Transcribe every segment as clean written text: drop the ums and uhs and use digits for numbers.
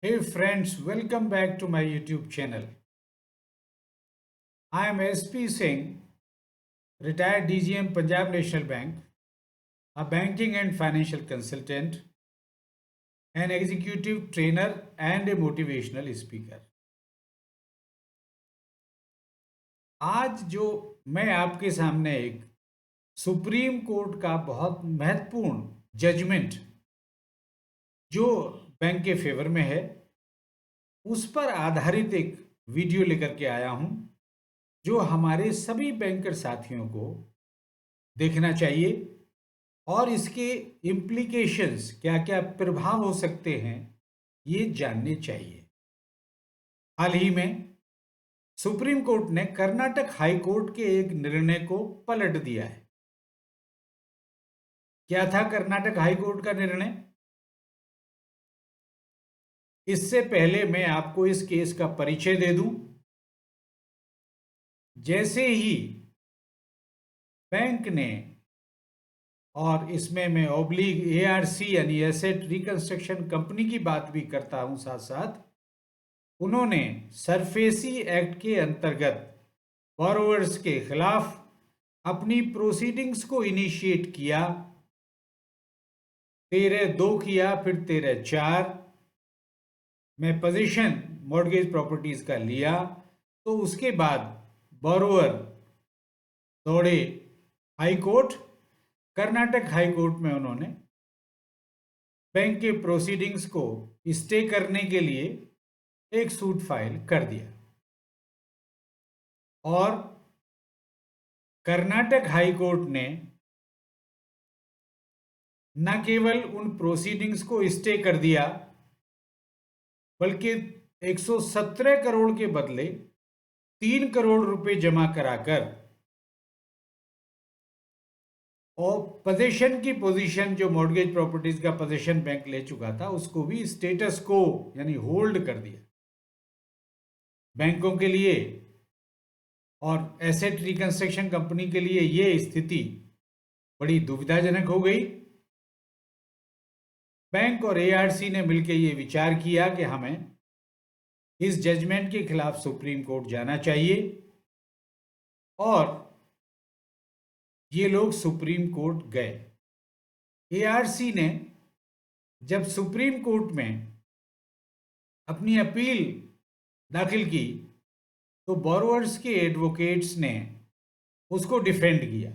Hey friends, welcome back to my YouTube channel. I am SP Singh, retired DGM Punjab National Bank, a banking and financial consultant, an executive trainer and a motivational speaker. आज जो मैं आपके सामने एक supreme court का बहुत महत्वपूर्ण judgement जो बैंक के फेवर में है उस पर आधारित एक वीडियो लेकर के आया हूं जो हमारे सभी बैंकर साथियों को देखना चाहिए और इसके इम्प्लीकेशंस क्या क्या प्रभाव हो सकते हैं ये जानने चाहिए। हाल ही में सुप्रीम कोर्ट ने कर्नाटक हाई कोर्ट के एक निर्णय को पलट दिया है। क्या था कर्नाटक हाई कोर्ट का निर्णय? इससे पहले मैं आपको इस केस का परिचय दे दूं। जैसे ही बैंक ने, और इसमें मैं ऑब्लिग एआरसी यानी एसेट रिकंस्ट्रक्शन कंपनी की बात भी करता हूं साथ साथ, उन्होंने सरफेसी एक्ट के अंतर्गत बोरोवर्स के खिलाफ अपनी प्रोसीडिंग्स को इनिशिएट किया। 13/2 किया, फिर 13/4 में पोजीशन मॉर्गेज प्रॉपर्टीज का लिया। तो उसके बाद बोरोवर दौड़े high court. Karnataka high court में उन्होंने बैंक के प्रोसीडिंग्स को स्टे करने के लिए एक सूट फाइल कर दिया और कर्नाटक हाई कोर्ट ने न केवल उन प्रोसीडिंग्स को स्टे कर दिया बल्कि 117 करोड़ के बदले 3 करोड़ रुपए जमा कराकर और पोजीशन की पोजीशन जो मॉर्गेज प्रॉपर्टीज का पोजीशन बैंक ले चुका था उसको भी स्टेटस को यानी होल्ड कर दिया। बैंकों के लिए और एसेट रिकंस्ट्रक्शन कंपनी के लिए ये स्थिति बड़ी दुविधाजनक हो गई। बैंक और एआरसी ने मिलकर ये विचार किया कि हमें इस जजमेंट के खिलाफ सुप्रीम कोर्ट जाना चाहिए और ये लोग सुप्रीम कोर्ट गए। एआरसी ने जब सुप्रीम कोर्ट में अपनी अपील दाखिल की तो बोरोवर्स के एडवोकेट्स ने उसको डिफेंड किया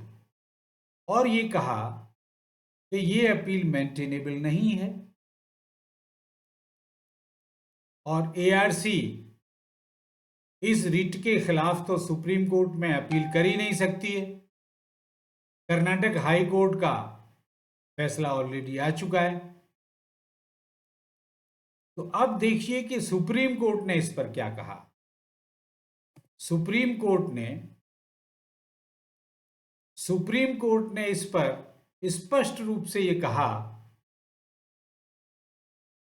और ये कहा कि ये अपील मेंटेनेबल नहीं है और एआरसी इस रिट के खिलाफ तो सुप्रीम कोर्ट में अपील कर ही नहीं सकती है। कर्नाटक हाई कोर्ट का फैसला ऑलरेडी आ चुका है। तो अब देखिए कि सुप्रीम कोर्ट ने इस पर क्या कहा। सुप्रीम कोर्ट ने इस पर स्पष्ट रूप से यह कहा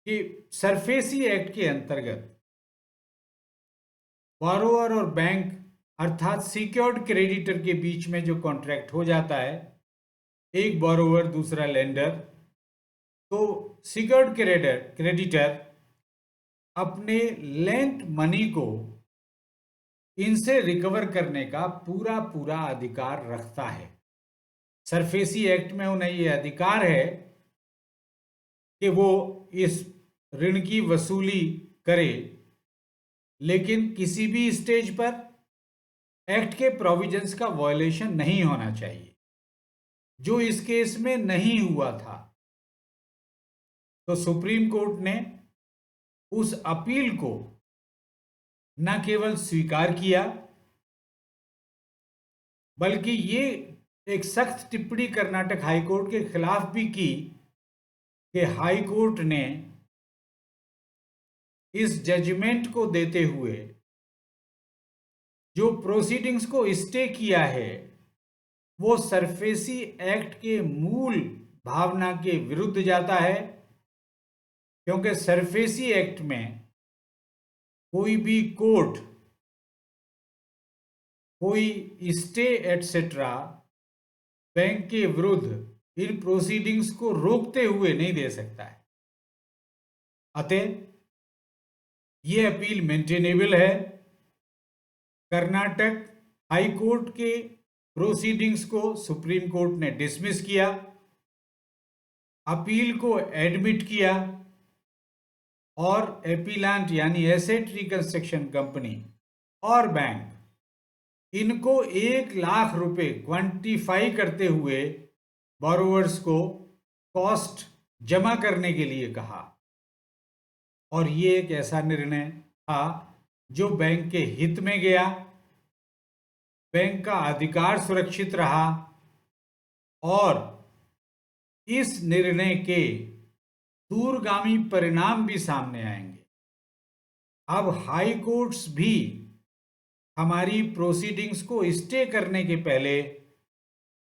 कि सरफेसी एक्ट के अंतर्गत बोरोवर और बैंक अर्थात सिक्योर्ड क्रेडिटर के बीच में जो कॉन्ट्रैक्ट हो जाता है, एक बोरोवर दूसरा लेंडर, तो सिक्योर्ड क्रेडिटर अपने लेंट मनी को इनसे रिकवर करने का पूरा पूरा अधिकार रखता है। सरफेसी एक्ट में उन्हें यह अधिकार है कि वो इस ऋण की वसूली करे, लेकिन किसी भी स्टेज पर एक्ट के प्रोविजंस का वायलेशन नहीं होना चाहिए, जो इस केस में नहीं हुआ था। तो सुप्रीम कोर्ट ने उस अपील को न केवल स्वीकार किया बल्कि ये एक सख्त टिप्पणी कर्नाटक हाई कोर्ट के खिलाफ भी की कि हाई कोर्ट ने इस जजमेंट को देते हुए जो प्रोसीडिंग्स को स्टे किया है वो सरफेसी एक्ट के मूल भावना के विरुद्ध जाता है, क्योंकि सरफेसी एक्ट में कोई भी कोर्ट कोई स्टे एटसेट्रा बैंक के विरुद्ध इन प्रोसीडिंग्स को रोकते हुए नहीं दे सकता है। अतः ये अपील मेंटेनेबल है। कर्नाटक हाई कोर्ट के प्रोसीडिंग्स को सुप्रीम कोर्ट ने डिसमिस किया, अपील को एडमिट किया और एपीलांट यानी एसेट रिकंस्ट्रक्शन कंपनी और बैंक इनको 1 लाख रुपए क्वांटिफाई करते हुए बोरोवर्स को कॉस्ट जमा करने के लिए कहा। और ये एक ऐसा निर्णय था जो बैंक के हित में गया, बैंक का अधिकार सुरक्षित रहा और इस निर्णय के दूरगामी परिणाम भी सामने आएंगे। अब हाई कोर्ट्स भी हमारी प्रोसीडिंग्स को स्टे करने के पहले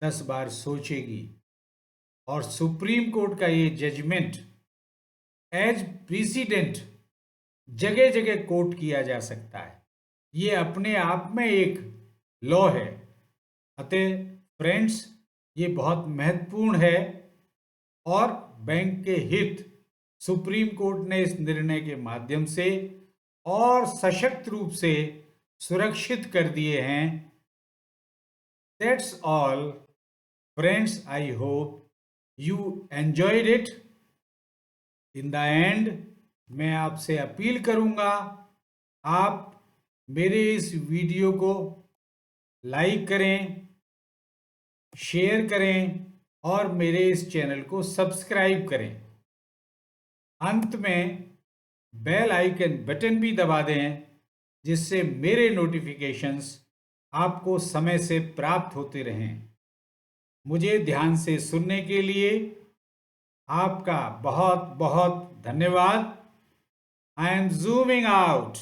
10 बार सोचेगी और सुप्रीम कोर्ट का ये जजमेंट एज प्रेसिडेंट जगह जगह कोट किया जा सकता है। ये अपने आप में एक लॉ है। अतः फ्रेंड्स, ये बहुत महत्वपूर्ण है और बैंक के हित सुप्रीम कोर्ट ने इस निर्णय के माध्यम से और सशक्त रूप से सुरक्षित कर दिए हैं। That's all friends, I hope you enjoyed it. In the end मैं आपसे अपील करूंगा, आप मेरे इस वीडियो को लाइक करें, शेयर करें और मेरे इस चैनल को सब्सक्राइब करें। अंत में बेल आइकन बटन भी दबा दें जिससे मेरे नोटिफिकेशंस आपको समय से प्राप्त होते रहें। मुझे ध्यान से सुनने के लिए आपका बहुत बहुत धन्यवाद। I am zooming out.